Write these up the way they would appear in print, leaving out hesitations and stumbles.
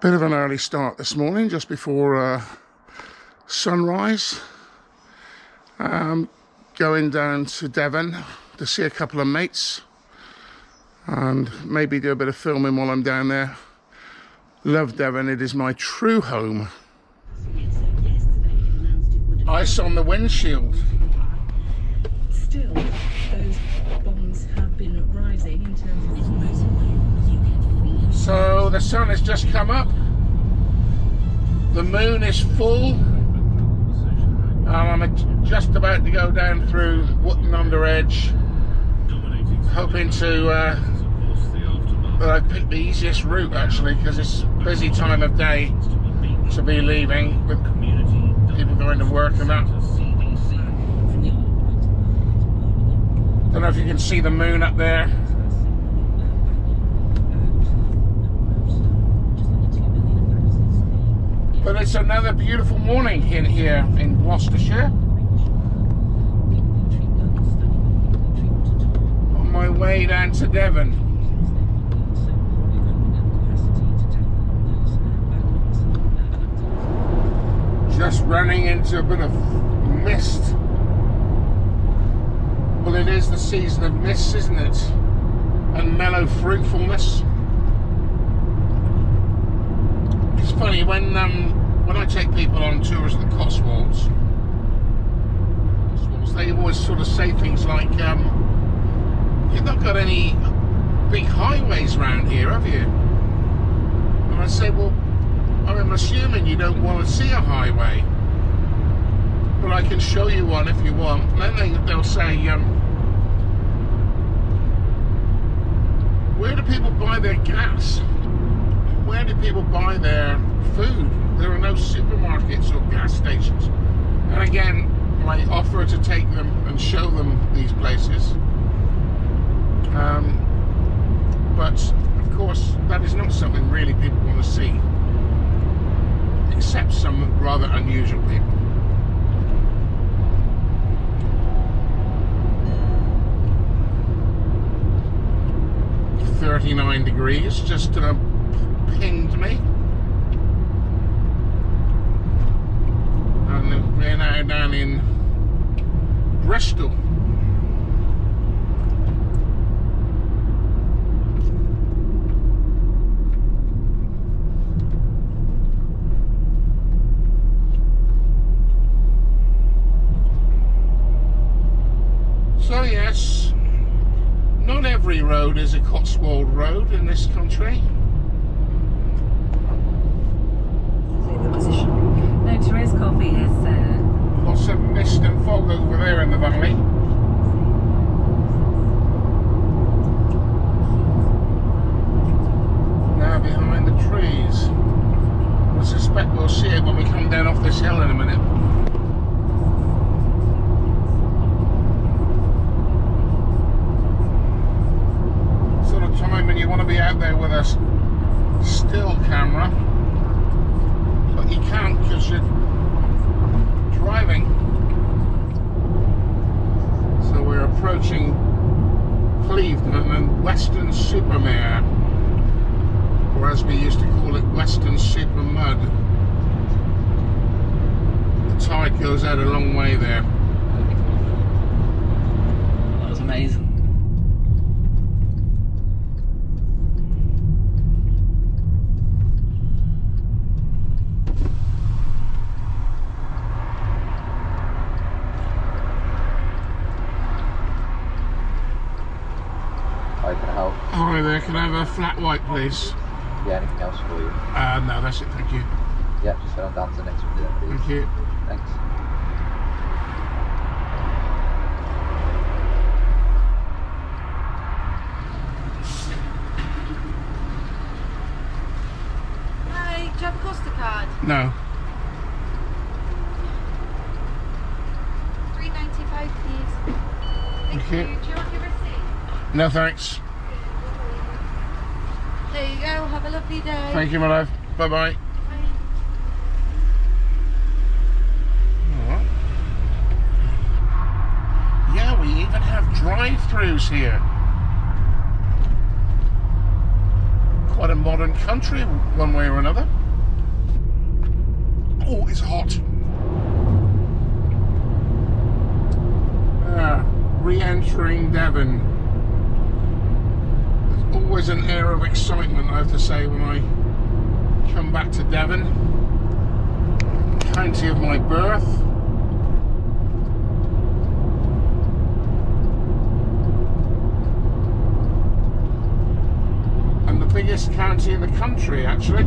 Bit of an early start this morning, just before sunrise. Going down to Devon to see a couple of mates and maybe do a bit of filming while I'm down there. Love Devon, it is my true home. Ice on the windshield. Still, those bonds have been rising in terms of So the sun has just come up. The moon is full. And I'm just about to go down through Wootton Under Edge, hoping to that I picked the easiest route actually, because it's a busy time of day to be leaving with people going to work and that. Don't know if you can see the moon up there. But it's another beautiful morning in here in Gloucestershire. On my way down to Devon. Just running into a bit of mist. Well, it is the season of mist, isn't it? And mellow fruitfulness. It's funny when I take people on tours of the Cotswolds, they always sort of say things like, "You've not got any big highways around here, have you?" And I say, "Well, I'm assuming you don't want to see a highway, but I can show you one if you want." And then they'll say, "Where do people buy their gas? Where do people buy their food? There are no supermarkets or gas stations." And again, I offer to take them and show them these places. But of course, that is not something really people want to see, except some rather unusual people. 39 degrees, just pinged me. And we're now down in Bristol. So yes, not every road is a Cotswold road in this country. No, Therese Coffee is lots of mist and fog over there in the valley. Now behind the trees. I suspect we'll see it when we come down off this hill in a minute. Sort of time when you want to be out there with a still camera, but you can't because you're driving. So we're approaching Paignton and Western Supermare, or as we used to call it, Western Super Mud. The tide goes out a long way there. That was amazing. Hi there, can I have a flat white please? Yeah, anything else for you? No, that's it, thank you. Yeah, just head on down to the next one there, please. Thank you. Thanks. Hi, do you have a Costa card? No. £3.95 please. Thank you. you. Do you want your receipt? No thanks. There you go, have a lovely day. Thank you, my love. Bye bye. Bye. Alright. Yeah, we even have drive-throughs here. Quite a of modern country one way or another. Oh, it's hot. Re-entering Devon. There's always an air of excitement, I have to say, when I come back to Devon, county of my birth. And the biggest county in the country, actually.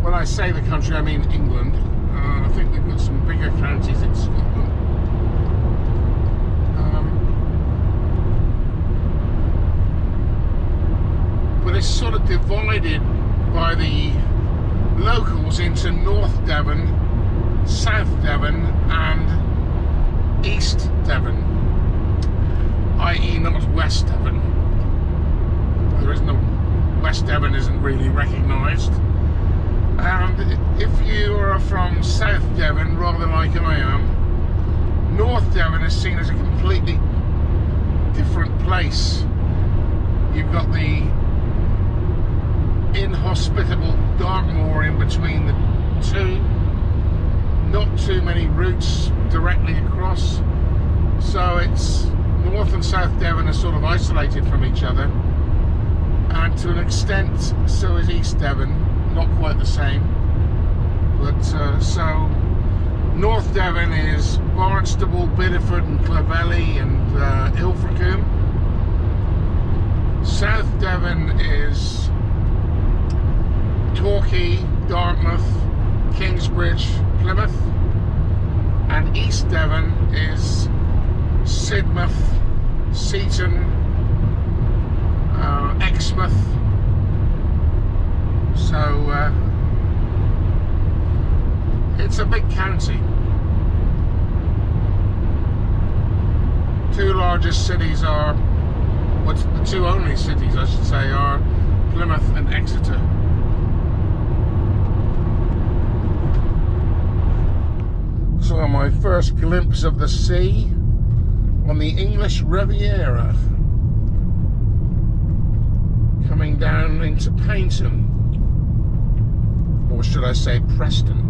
When I say the country, I mean England. I think we've got some bigger counties in Scotland. But it's sort of divided by the locals into North Devon, South Devon and East Devon, i.e. not West Devon. There is no, West Devon isn't really recognised. And if you are from South Devon, rather like I am, North Devon is seen as a completely different place. You've got the inhospitable Dartmoor in between the two, not too many routes directly across, so it's North and South Devon are sort of isolated from each other, and to an extent so is East Devon, not quite the same, but so North Devon is Barnstable, Bideford and Clovelly and Ilfracombe. South Devon is Torquay, Dartmouth, Kingsbridge, Plymouth, and East Devon is Sidmouth, Seaton, Exmouth. So it's a big county. Two largest cities are, what's the two only cities I should say, are Plymouth and Exeter. So my first glimpse of the sea on the English Riviera, coming down into Paignton, or should I say Preston.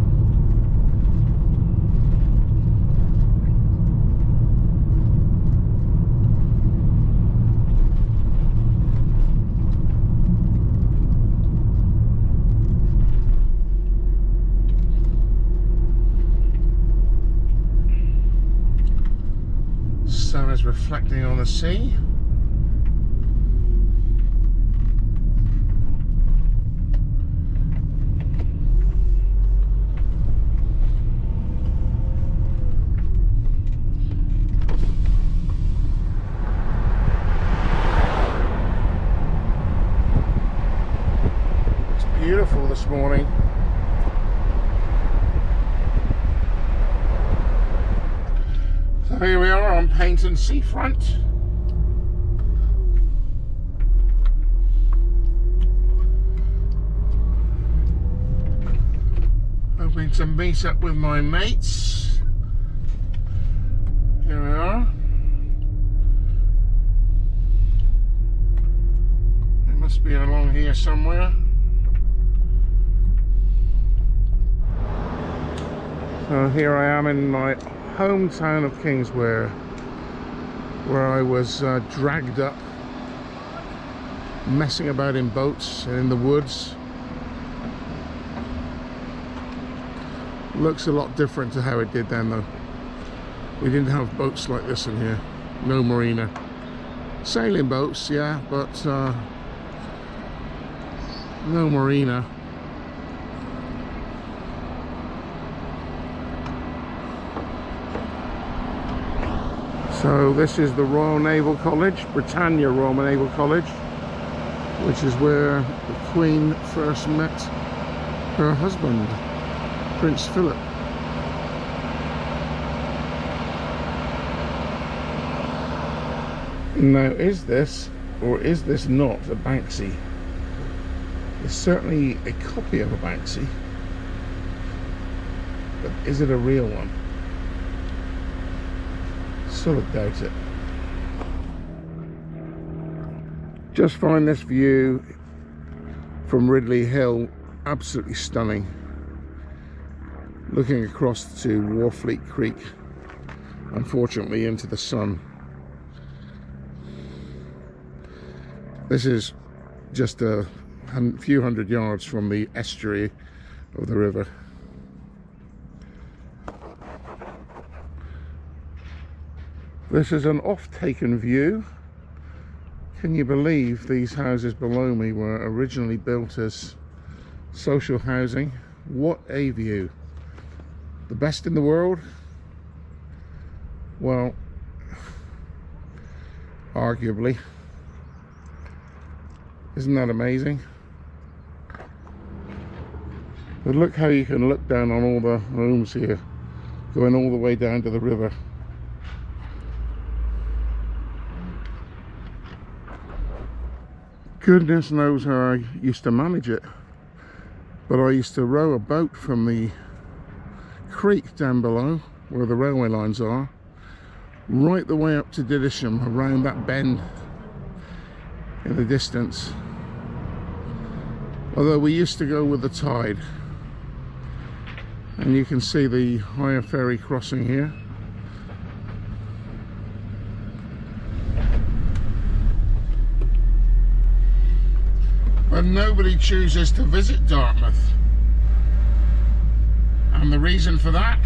Sun is reflecting on the sea. It's beautiful this morning. So here we are on Paignton Seafront. Hoping to meet up with my mates. Here we are. They must be along here somewhere. So here I am in my hometown of Kingswear, where I was dragged up messing about in boats and in the woods. Looks a lot different to how it did then though. We didn't have boats like this in here, no marina. Sailing boats, yeah, but no marina. So this is the Royal Naval College, Britannia Royal Naval College, which is where the Queen first met her husband, Prince Philip. Now, is this, or is this not, a Banksy? It's certainly a copy of a Banksy, but is it a real one? Sort of doubt it. Just find this view from Ridley Hill, absolutely stunning. Looking across to Warfleet Creek, unfortunately into the sun. This is just a few hundred yards from the estuary of the river. This is an off-taken view. Can you believe these houses below me were originally built as social housing? What a view. The best in the world? Well, arguably. Isn't that amazing? But look how you can look down on all the homes here, going all the way down to the river. Goodness knows how I used to manage it, but I used to row a boat from the creek down below where the railway lines are, right the way up to Didisham, around that bend in the distance. Although we used to go with the tide, and you can see the hire ferry crossing here. But nobody chooses to visit Dartmouth, and the reason for that,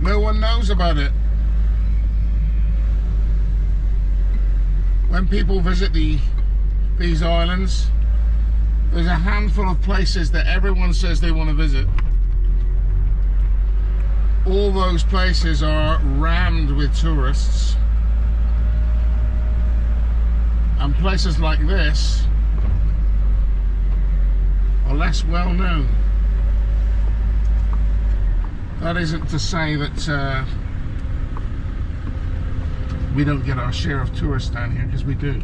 no one knows about it. When people visit these islands, there's a handful of places that everyone says they want to visit. All those places are rammed with tourists, and places like this are less well known. That isn't to say that we don't get our share of tourists down here, because we do.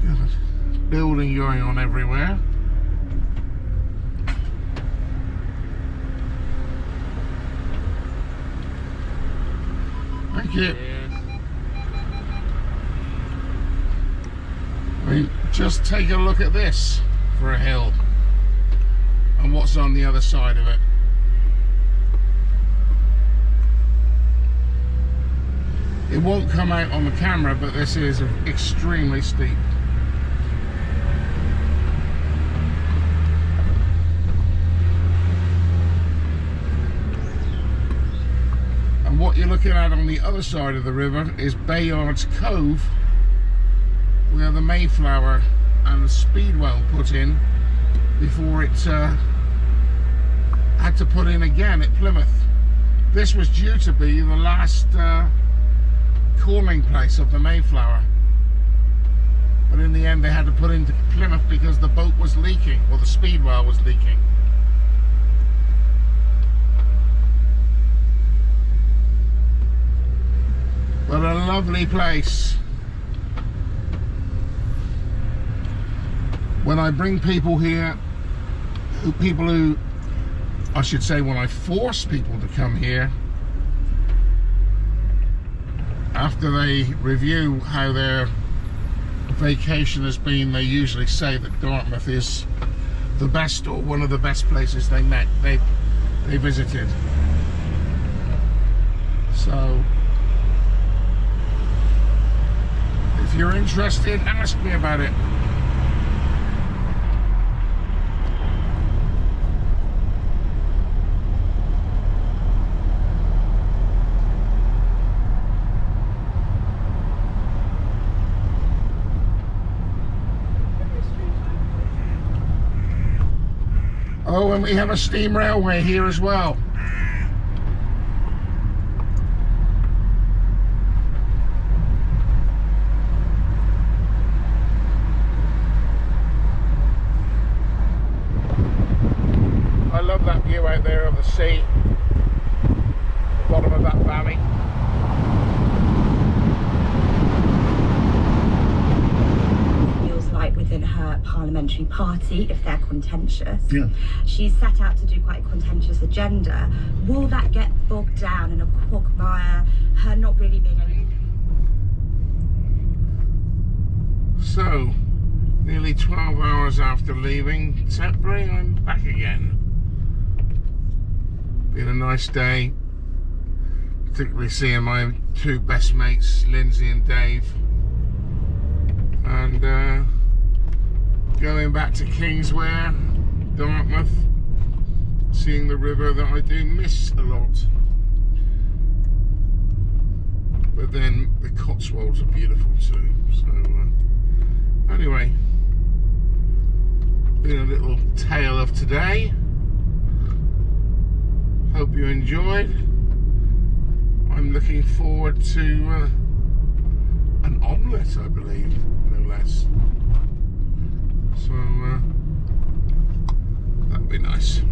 God, building going on everywhere. Thank you. I mean, just take a look at this for a hill and what's on the other side of it. It won't come out on the camera, but this is extremely steep. And what you're looking at on the other side of the river is Bayard's Cove, where the Mayflower and the Speedwell put in before it had to put in again at Plymouth. This was due to be the last calling place of the Mayflower, but in the end they had to put into Plymouth because the boat was leaking, or the Speedwell was leaking. But a lovely place. When I bring people here, I should say when I force people to come here, after they review how their vacation has been, they usually say that Dartmouth is the best, or one of the best places they visited. So if you're interested, ask me about it. Oh, and we have a steam railway here as well. I love that view out there of the sea, the bottom of that valley. Feels like within her parliamentary parliamentary party if they're contentious. Yeah. She's set out to do quite a contentious agenda. Will that get bogged down in a quagmire, her not really being able... So, nearly 12 hours after leaving Tetbury, I'm back again. Been a nice day, particularly seeing my two best mates, Lindsay and Dave, and going back to Kingswear, Dartmouth, seeing the river that I do miss a lot. But then the Cotswolds are beautiful too, so anyway, been a little tale of today. Hope you enjoyed. I'm looking forward to an omelette, I believe, no less. So that'd be nice.